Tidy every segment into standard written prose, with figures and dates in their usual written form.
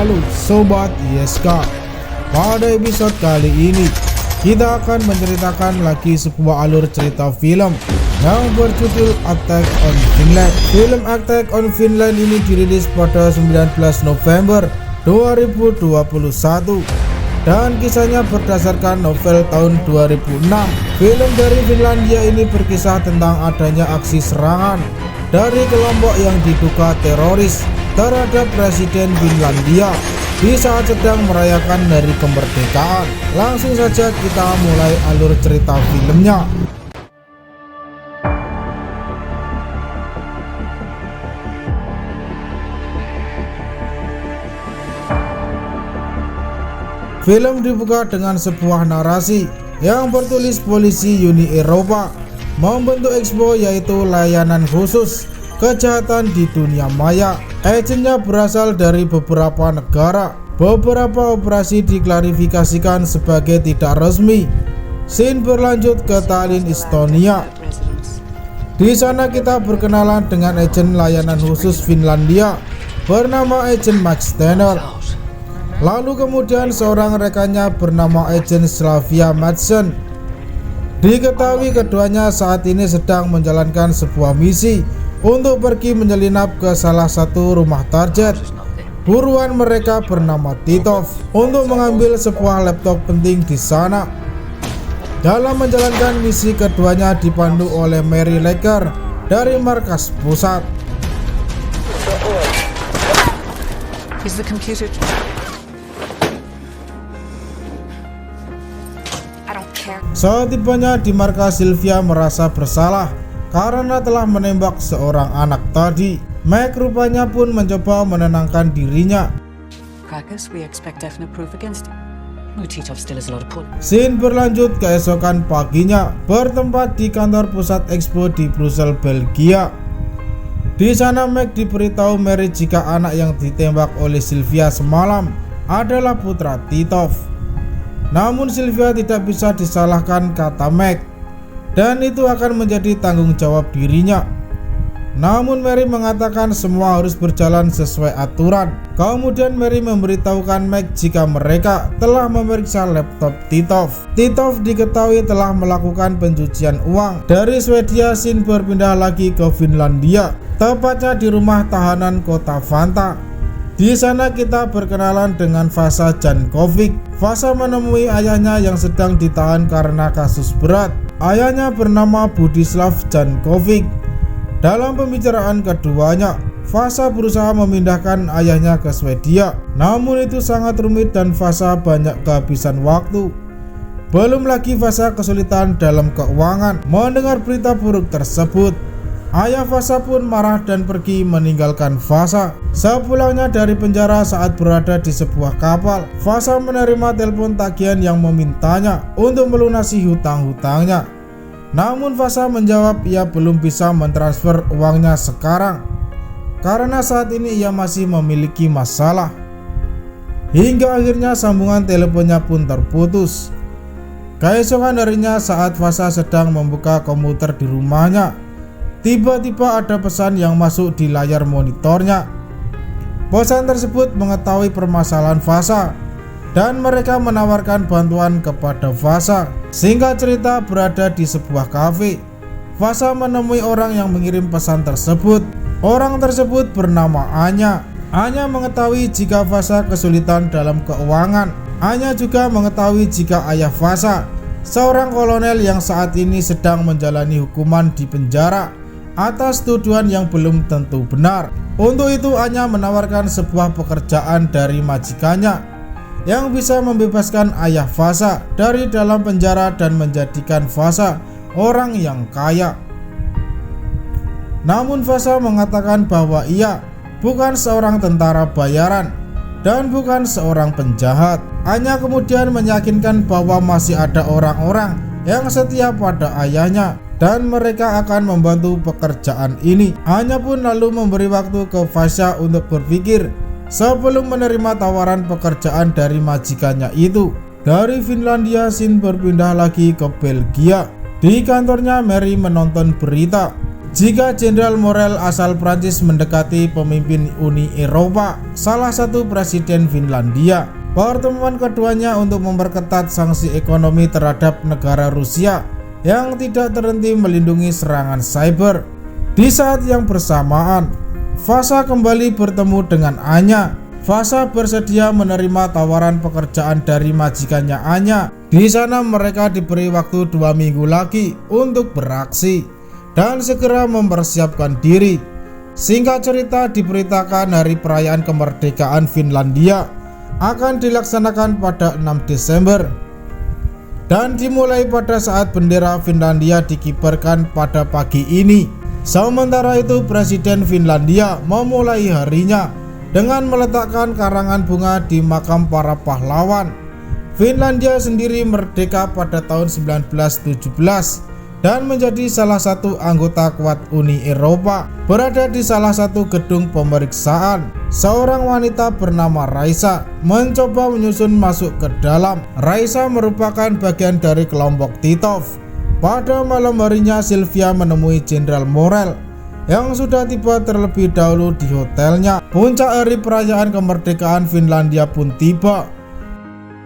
Halo Sobat ISK, pada episode kali ini kita akan menceritakan lagi sebuah alur cerita film yang berjudul Attack on Finland. Film Attack on Finland ini dirilis pada 19 November 2021 dan kisahnya berdasarkan novel tahun 2006. Film dari Finlandia ini berkisah tentang adanya aksi serangan dari kelompok yang diduga teroris terhadap Presiden Finlandia di saat sedang merayakan hari kemerdekaan. Langsung saja kita mulai alur cerita filmnya. Film dibuka dengan sebuah narasi yang bertulis polisi Uni Eropa membentuk Expo, yaitu layanan khusus kejahatan di dunia maya. Agennya berasal dari beberapa negara. Beberapa operasi diklarifikasikan sebagai tidak resmi. Scene berlanjut ke Tallinn, Estonia. Di sana kita berkenalan dengan agen layanan khusus Finlandia bernama Agen Max Tanner. Lalu kemudian seorang rekannya bernama Agen Slavia Madsen. Diketahui keduanya saat ini sedang menjalankan sebuah misi untuk pergi menyelinap ke salah satu rumah target. Buruan mereka bernama Titov untuk mengambil sebuah laptop penting di sana. Dalam menjalankan misi, keduanya dipandu oleh Mary Laker dari markas pusat. Saat tibanya di markas, Sylvia merasa bersalah karena telah menembak seorang anak tadi. Meg rupanya pun mencoba menenangkan dirinya. Scene berlanjut keesokan paginya, bertempat di kantor pusat Expo di Brussels, Belgia. Di sana Meg diberitahu Mary jika anak yang ditembak oleh Sylvia semalam adalah putra Titov. Namun Sylvia tidak bisa disalahkan, kata Meg, dan itu akan menjadi tanggung jawab dirinya. Namun Mary mengatakan semua harus berjalan sesuai aturan. Kemudian Mary memberitahukan Meg jika mereka telah memeriksa laptop Titov. Titov diketahui telah melakukan pencucian uang. Dari Swedia, Scene berpindah lagi ke Finlandia, tepatnya di rumah tahanan kota Vanta. Di sana kita berkenalan dengan Vasa Jankovic. Vasa menemui ayahnya yang sedang ditahan karena kasus berat. Ayahnya bernama Budislav Jankovic. Dalam pembicaraan keduanya, Vasa berusaha memindahkan ayahnya ke Swedia. Namun itu sangat rumit dan Vasa banyak kehabisan waktu. Belum lagi Vasa kesulitan dalam keuangan. Mendengar berita buruk tersebut, ayah Vasa pun marah dan pergi meninggalkan Vasa. Sepulangnya dari penjara saat berada di sebuah kapal, Vasa menerima telepon tagihan yang memintanya untuk melunasi hutang-hutangnya. Namun Vasa menjawab ia belum bisa mentransfer uangnya sekarang karena saat ini ia masih memiliki masalah. Hingga akhirnya sambungan teleponnya pun terputus. Keesokan harinya saat Vasa sedang membuka komputer di rumahnya, tiba-tiba ada pesan yang masuk di layar monitornya. Pesan tersebut mengetahui permasalahan Vasa dan mereka menawarkan bantuan kepada Vasa. Singkat cerita, berada di sebuah kafe, Vasa menemui orang yang mengirim pesan tersebut. Orang tersebut bernama Anya. Anya mengetahui jika Vasa kesulitan dalam keuangan. Anya juga mengetahui jika ayah Vasa, seorang kolonel yang saat ini sedang menjalani hukuman di penjara atas tuduhan yang belum tentu benar. Untuk itu Anya menawarkan sebuah pekerjaan dari majikannya yang bisa membebaskan ayah Vasa dari dalam penjara dan menjadikan Vasa orang yang kaya. Namun Vasa mengatakan bahwa ia bukan seorang tentara bayaran dan bukan seorang penjahat. Anya kemudian meyakinkan bahwa masih ada orang-orang yang setia pada ayahnya dan mereka akan membantu pekerjaan ini. Anya pun lalu memberi waktu ke Vasa untuk berpikir sebelum menerima tawaran pekerjaan dari majikannya itu. Dari Finlandia, Scene berpindah lagi ke Belgia. Di kantornya Mary menonton berita. jika Jenderal Morel asal Prancis mendekati pemimpin Uni Eropa, salah satu presiden Finlandia. Pertemuan keduanya untuk memperketat sanksi ekonomi terhadap negara Rusia yang tidak terhenti melindungi serangan cyber. Di saat yang bersamaan, Vasa kembali bertemu dengan Anya. Vasa bersedia menerima tawaran pekerjaan dari majikannya Anya. Di sana mereka diberi waktu 2 minggu lagi untuk beraksi dan segera mempersiapkan diri. Singkat cerita, diberitakan hari perayaan kemerdekaan Finlandia akan dilaksanakan pada 6 Desember dan dimulai pada saat bendera Finlandia dikibarkan pada pagi ini. Sementara itu, Presiden Finlandia memulai harinya dengan meletakkan karangan bunga di makam para pahlawan. Finlandia sendiri merdeka pada tahun 1917 dan menjadi salah satu anggota kuat Uni Eropa. Berada di salah satu gedung pemeriksaan, seorang wanita bernama Raisa mencoba menyusun masuk ke dalam. Raisa merupakan bagian dari kelompok Titov. Pada malam harinya, Sylvia menemui Jenderal Morel yang sudah tiba terlebih dahulu di hotelnya. Puncak hari perayaan kemerdekaan Finlandia pun tiba.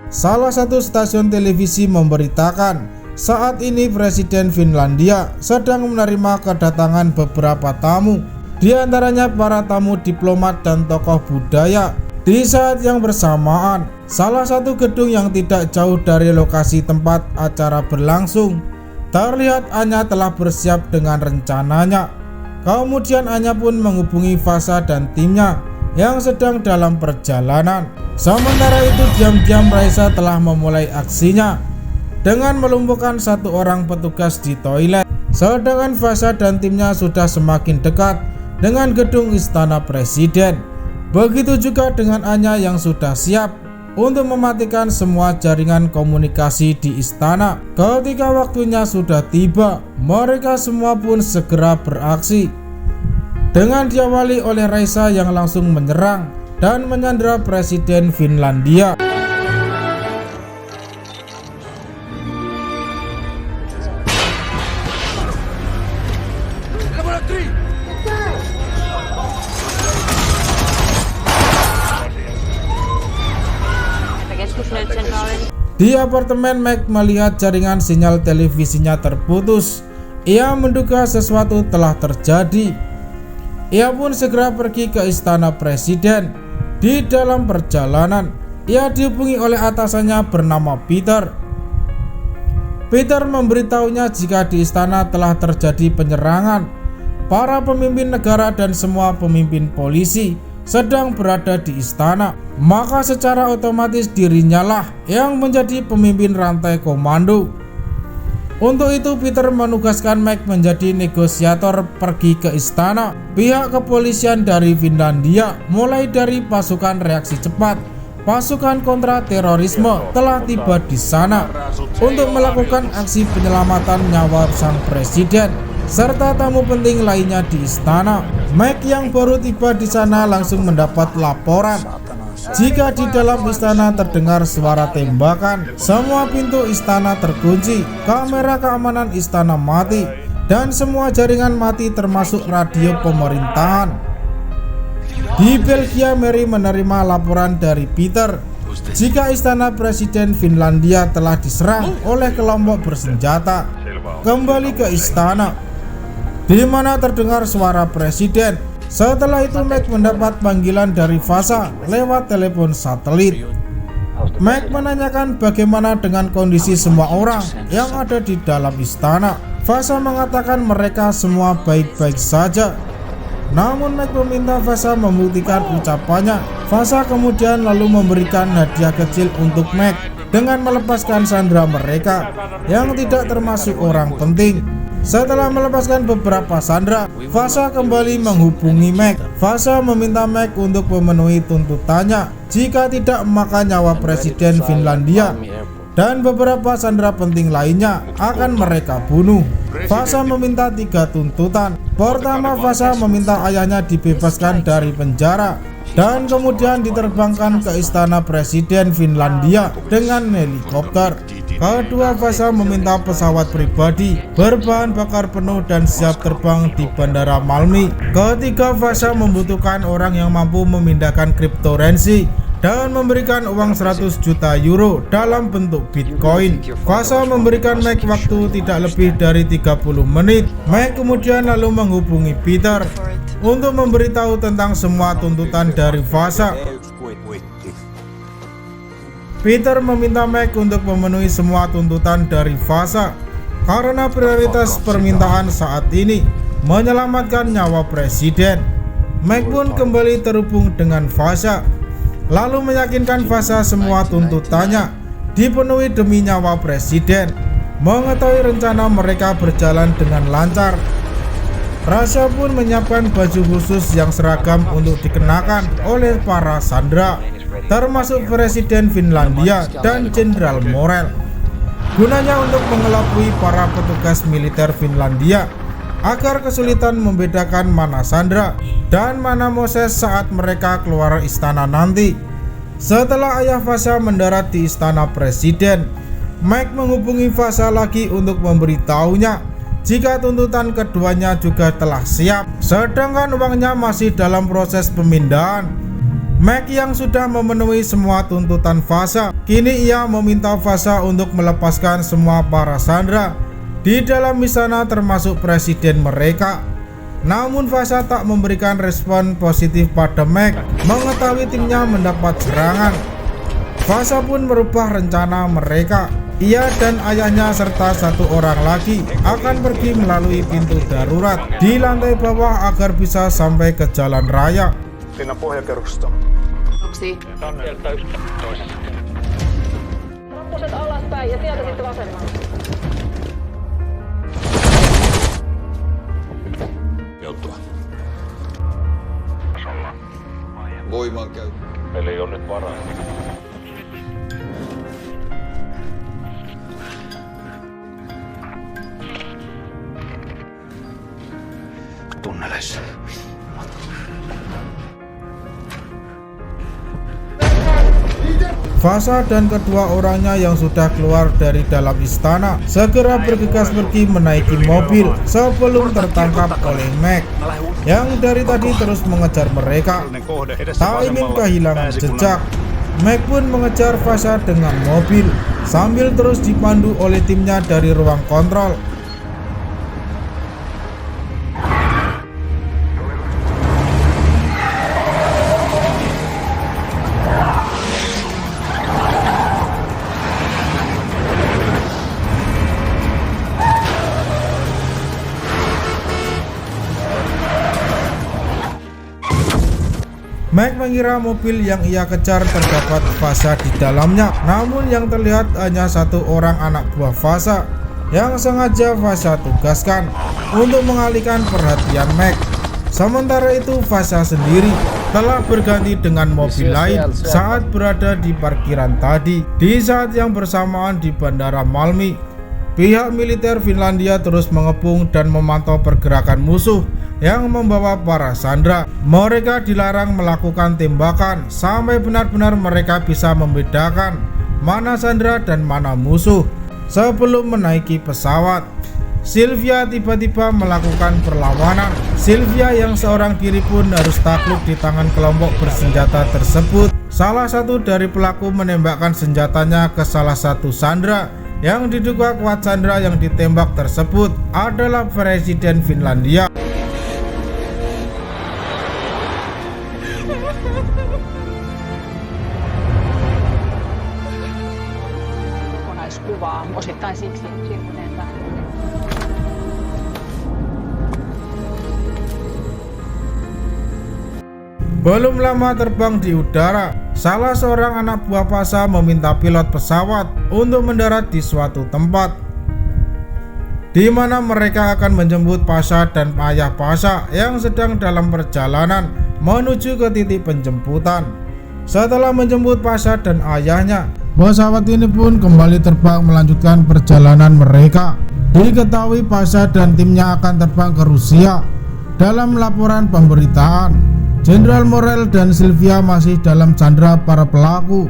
Salah satu stasiun televisi memberitakan saat ini Presiden Finlandia sedang menerima kedatangan beberapa tamu, di antaranya para tamu diplomat dan tokoh budaya. Di saat yang bersamaan, salah satu gedung yang tidak jauh dari lokasi tempat acara berlangsung, terlihat Anya telah bersiap dengan rencananya. Kemudian Anya pun menghubungi Vasa dan timnya yang sedang dalam perjalanan. Sementara itu, diam-diam Raisa telah memulai aksinya dengan melumpuhkan satu orang petugas di toilet. Sedangkan Vasa dan timnya sudah semakin dekat dengan gedung istana presiden. Begitu juga dengan Anya yang sudah siap untuk mematikan semua jaringan komunikasi di istana. Ketika waktunya sudah tiba, mereka semua pun segera beraksi dengan diawali oleh Raisa yang langsung menyerang dan menyandera Presiden Finlandia. Di apartemen, Mac melihat jaringan sinyal televisinya terputus. Ia menduga sesuatu telah terjadi. Ia pun segera pergi ke istana presiden. Di dalam perjalanan, ia dihubungi oleh atasannya bernama Peter. Peter memberitahunya jika di istana telah terjadi penyerangan. Para pemimpin negara dan semua pemimpin polisi sedang berada di istana, maka secara otomatis dirinya lah yang menjadi pemimpin rantai komando. Untuk itu, Peter menugaskan Mac menjadi negosiator pergi ke istana. Pihak kepolisian dari Finlandia, mulai dari pasukan reaksi cepat, pasukan kontra terorisme, telah tiba di sana untuk melakukan aksi penyelamatan nyawa sang presiden serta tamu penting lainnya di istana. Mac yang baru tiba di sana langsung mendapat laporan jika di dalam istana terdengar suara tembakan. Semua pintu istana terkunci, kamera keamanan istana mati, dan semua jaringan mati termasuk radio pemerintahan. Di Belgia, Mary menerima laporan dari Peter jika istana presiden Finlandia telah diserang oleh kelompok bersenjata. Kembali ke istana, di mana terdengar suara presiden. Setelah itu, Mac mendapat panggilan dari Vasa lewat telepon satelit. Mac menanyakan bagaimana dengan kondisi semua orang yang ada di dalam istana. Vasa mengatakan mereka semua baik-baik saja. Namun Mac meminta Vasa membuktikan ucapannya. Vasa kemudian lalu memberikan hadiah kecil untuk Mac dengan melepaskan sandera mereka yang tidak termasuk orang penting. Setelah melepaskan beberapa sandera, Vasa kembali menghubungi Mac. Vasa meminta Mac untuk memenuhi tuntutannya jika tidak maka nyawa Presiden Finlandia dan beberapa sandera penting lainnya akan mereka bunuh. Vasa meminta 3 tuntutan. Pertama, Vasa meminta ayahnya dibebaskan dari penjara dan kemudian diterbangkan ke istana Presiden Finlandia dengan helikopter. Kedua Fasha meminta pesawat pribadi berbahan bakar penuh dan siap terbang di Bandara Malmi. Ketiga Fasha membutuhkan orang yang mampu memindahkan cryptocurrency dan memberikan uang 100 juta euro dalam bentuk Bitcoin. Fasha memberikan Mike waktu tidak lebih dari 30 menit. Mike kemudian lalu menghubungi Peter untuk memberitahu tentang semua tuntutan dari Fasha. Peter meminta Mike untuk memenuhi semua tuntutan dari Fasha karena prioritas permintaan saat ini menyelamatkan nyawa Presiden. Mike pun kembali terhubung dengan Fasha, lalu meyakinkan Fasha semua tuntutannya dipenuhi demi nyawa Presiden. Mengetahui rencana mereka berjalan dengan lancar, Fasha pun menyiapkan baju khusus yang seragam untuk dikenakan oleh para sandera, termasuk Presiden Finlandia dan Jenderal Morel, gunanya untuk mengelabui para petugas militer Finlandia agar kesulitan membedakan mana Sandra dan mana Moses saat mereka keluar istana nanti. Setelah ayah Fasha mendarat di istana Presiden, Mike menghubungi Fasha lagi untuk memberitahunya jika tuntutan keduanya juga telah siap, sedangkan uangnya masih dalam proses pemindahan. Mike yang sudah memenuhi semua tuntutan Fasha, kini ia meminta Fasha untuk melepaskan semua para sandera di dalam istana termasuk presiden mereka. Namun Fasha tak memberikan respon positif pada Mike mengetahui timnya mendapat serangan. Fasha pun merubah rencana mereka. Ia dan ayahnya serta satu orang lagi akan pergi melalui pintu darurat di lantai bawah agar bisa sampai ke jalan raya. Rappuset alaspäin ja sieltä sitten vasemmalle. Joutua. Voimankäyttö. Eli on nyt varaa. Tunneleissa. Fasha dan kedua orangnya yang sudah keluar dari dalam istana segera bergegas pergi menaiki mobil sebelum tertangkap oleh Mike yang dari tadi terus mengejar mereka. Tak ingin kehilangan jejak, Mike pun mengejar Fasha dengan mobil sambil terus dipandu oleh timnya dari ruang kontrol. Mike mengira mobil yang ia kejar terdapat Fasha di dalamnya, namun yang terlihat hanya satu orang anak buah Fasha yang sengaja Fasha tugaskan untuk mengalihkan perhatian Mike. Sementara itu Fasha sendiri telah berganti dengan mobil lain saat berada di parkiran tadi. Di saat yang bersamaan di Bandara Malmi, pihak militer Finlandia terus mengepung dan memantau pergerakan musuh yang membawa para sandera. Mereka dilarang melakukan tembakan sampai benar-benar mereka bisa membedakan mana sandera dan mana musuh sebelum menaiki pesawat. Sylvia tiba-tiba melakukan perlawanan. Sylvia yang seorang diri pun harus takluk di tangan kelompok bersenjata tersebut. Salah satu dari pelaku menembakkan senjatanya ke salah satu sandera yang diduga kuat. Sandera yang ditembak tersebut adalah Presiden Finlandia. Kokonaiskuvaa, osittain siksi siirtyneen tähän. Belum lama terbang di udara, salah seorang anak buah Fasha meminta pilot pesawat untuk mendarat di suatu tempat di mana mereka akan menjemput Fasha dan ayah Fasha yang sedang dalam perjalanan menuju ke titik penjemputan. Setelah menjemput Fasha dan ayahnya, pesawat ini pun kembali terbang melanjutkan perjalanan mereka. Diketahui Fasha dan timnya akan terbang ke Rusia. Dalam laporan pemberitaan, Jenderal Morel dan Sylvia masih dalam sandera para pelaku,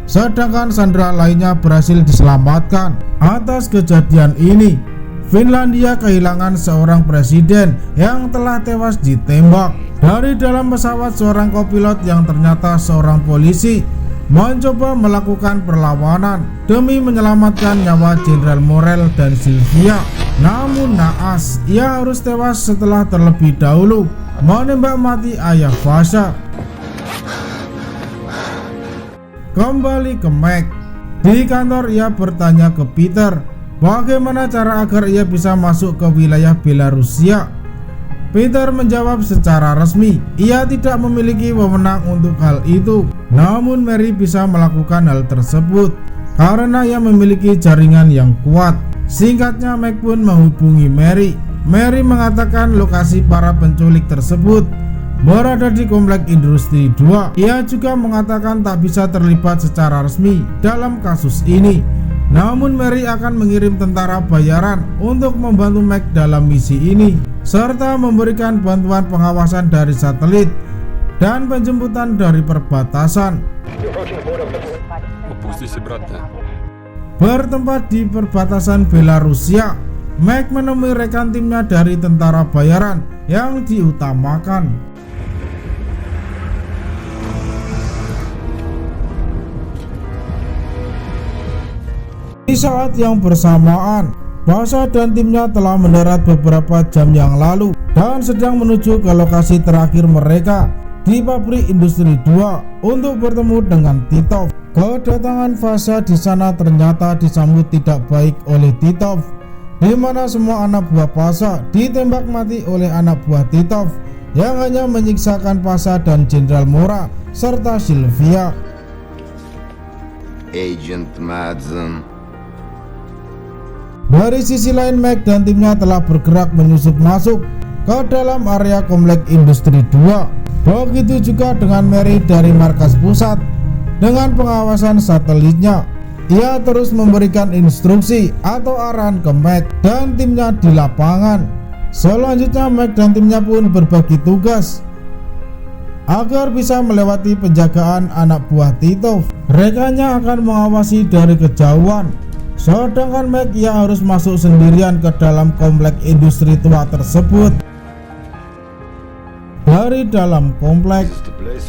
sedangkan sandera lainnya berhasil diselamatkan. Atas kejadian ini, Finlandia kehilangan seorang presiden yang telah tewas ditembak. Dari dalam pesawat, seorang kopilot yang ternyata seorang polisi mencoba melakukan perlawanan demi menyelamatkan nyawa Jenderal Morel dan Sylvia. Namun naas, ia harus tewas setelah terlebih dahulu menembak mati ayah Fasha. Kembali ke Meg. Di kantor, ia bertanya ke Peter bagaimana cara agar ia bisa masuk ke wilayah Belarusia. Peter menjawab secara resmi ia tidak memiliki wewenang untuk hal itu, namun Mary bisa melakukan hal tersebut karena ia memiliki jaringan yang kuat. Singkatnya, Meg pun menghubungi Mary. Mary mengatakan lokasi para penculik tersebut berada di komplek industri 2. Ia juga mengatakan tak bisa terlibat secara resmi dalam kasus ini, namun Mary akan mengirim tentara bayaran untuk membantu Meg dalam misi ini, serta memberikan bantuan pengawasan dari satelit dan penjemputan dari perbatasan. Bertempat di perbatasan Belarusia, Meg menemui rekan timnya dari tentara bayaran yang diutamakan. Di saat yang bersamaan, Fasha dan timnya telah mendarat beberapa jam yang lalu dan sedang menuju ke lokasi terakhir mereka di pabrik industri 2 untuk bertemu dengan Titov. Kedatangan Fasha di sana ternyata disambut tidak baik oleh Titov, di mana semua anak buah Fasha ditembak mati oleh anak buah Titov yang hanya menyiksakan Fasha dan Jenderal Mora serta Sylvia. Agent Madsen. Dari sisi lain, Meg dan timnya telah bergerak menyusup masuk ke dalam area komplek industri 2. Begitu juga dengan Mary dari markas pusat dengan pengawasan satelitnya. Ia terus memberikan instruksi atau arahan ke Meg dan timnya di lapangan. Selanjutnya, Meg dan timnya pun berbagi tugas agar bisa melewati penjagaan anak buah Titov. Rekannya akan mengawasi dari kejauhan, sedangkan Meg ia harus masuk sendirian ke dalam komplek industri tua tersebut. Dari dalam komplek,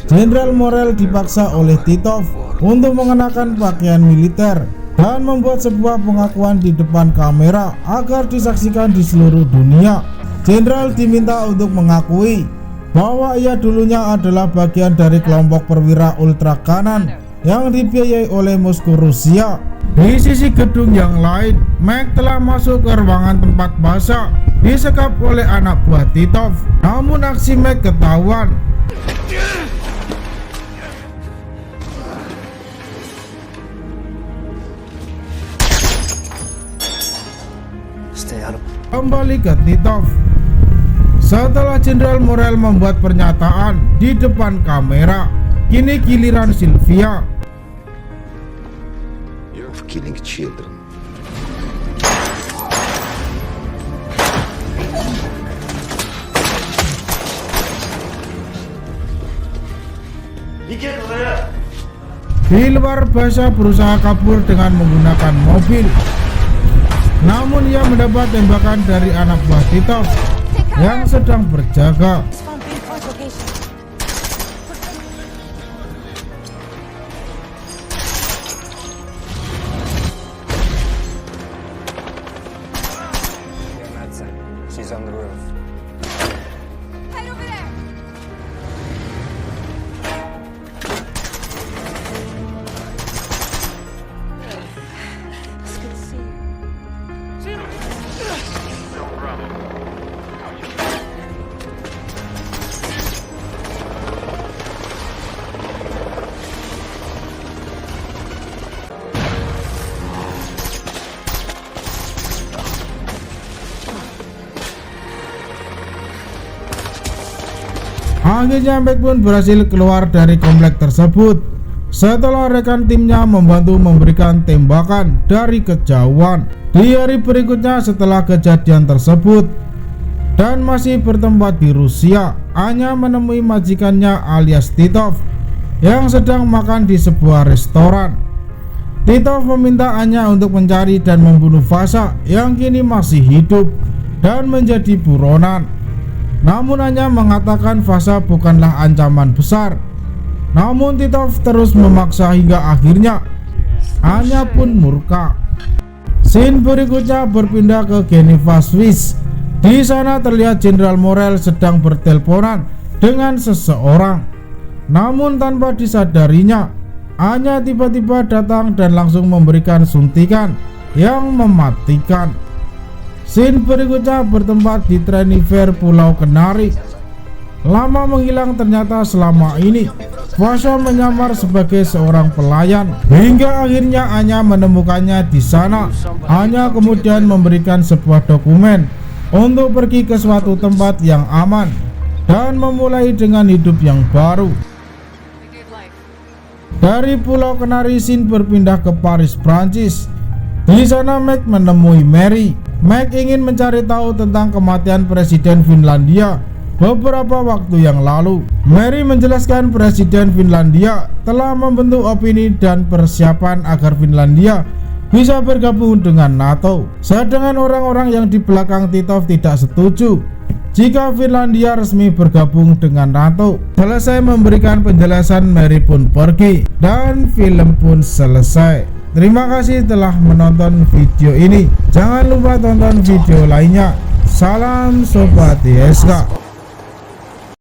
Jenderal Morel dipaksa oleh Titov untuk mengenakan pakaian militer dan membuat sebuah pengakuan di depan kamera agar disaksikan di seluruh dunia. Jenderal diminta untuk mengakui bahwa ia dulunya adalah bagian dari kelompok perwira ultra kanan yang dibiayai oleh Moskow, Rusia. Di sisi gedung yang lain, Meg telah masuk ke ruangan tempat Fasha disekap oleh anak buah Titov. Namun aksi Meg ketahuan. Kembali ke Titov. Setelah Jenderal Morel membuat pernyataan di depan kamera, kini giliran Sylvia. Killing children. Di luar, Fasha berusaha kabur dengan menggunakan mobil. Namun ia mendapat tembakan dari anak buah Titov yang sedang berjaga. She's on the roof. Right over there. It's good to see you. Akhirnya Meg pun berhasil keluar dari komplek tersebut setelah rekan timnya membantu memberikan tembakan dari kejauhan. Di hari berikutnya setelah kejadian tersebut, dan masih bertempat di Rusia, Anya menemui majikannya alias Titov yang sedang makan di sebuah restoran. Titov meminta Anya untuk mencari dan membunuh Vasha yang kini masih hidup dan menjadi buronan. Namun Anya mengatakan Vasha bukanlah ancaman besar. Namun Titov terus memaksa hingga akhirnya Anya pun murka. Scene berikutnya berpindah ke Geneva, Swiss. Di sana terlihat Jenderal Morel sedang berteleponan dengan seseorang. Namun tanpa disadarinya, Anya tiba-tiba datang dan langsung memberikan suntikan yang mematikan. Scene berikutnya bertempat di Tenerife, Pulau Kenari. Lama menghilang, ternyata selama ini Vasha menyamar sebagai seorang pelayan hingga akhirnya Anya menemukannya di sana. Anya kemudian memberikan sebuah dokumen untuk pergi ke suatu tempat yang aman dan memulai dengan hidup yang baru. Dari Pulau Kenari, Scene berpindah ke Paris, Prancis. Di sana Meg menemui Mary. Meg ingin mencari tahu tentang kematian Presiden Finlandia beberapa waktu yang lalu. Mary menjelaskan Presiden Finlandia telah membentuk opini dan persiapan agar Finlandia bisa bergabung dengan NATO. Sedangkan orang-orang yang di belakang Titov tidak setuju jika Finlandia resmi bergabung dengan NATO. Selesai memberikan penjelasan, Mary pun pergi dan film pun selesai. Terima kasih telah menonton video ini. Jangan lupa tonton video lainnya. Salam Sobat ISK.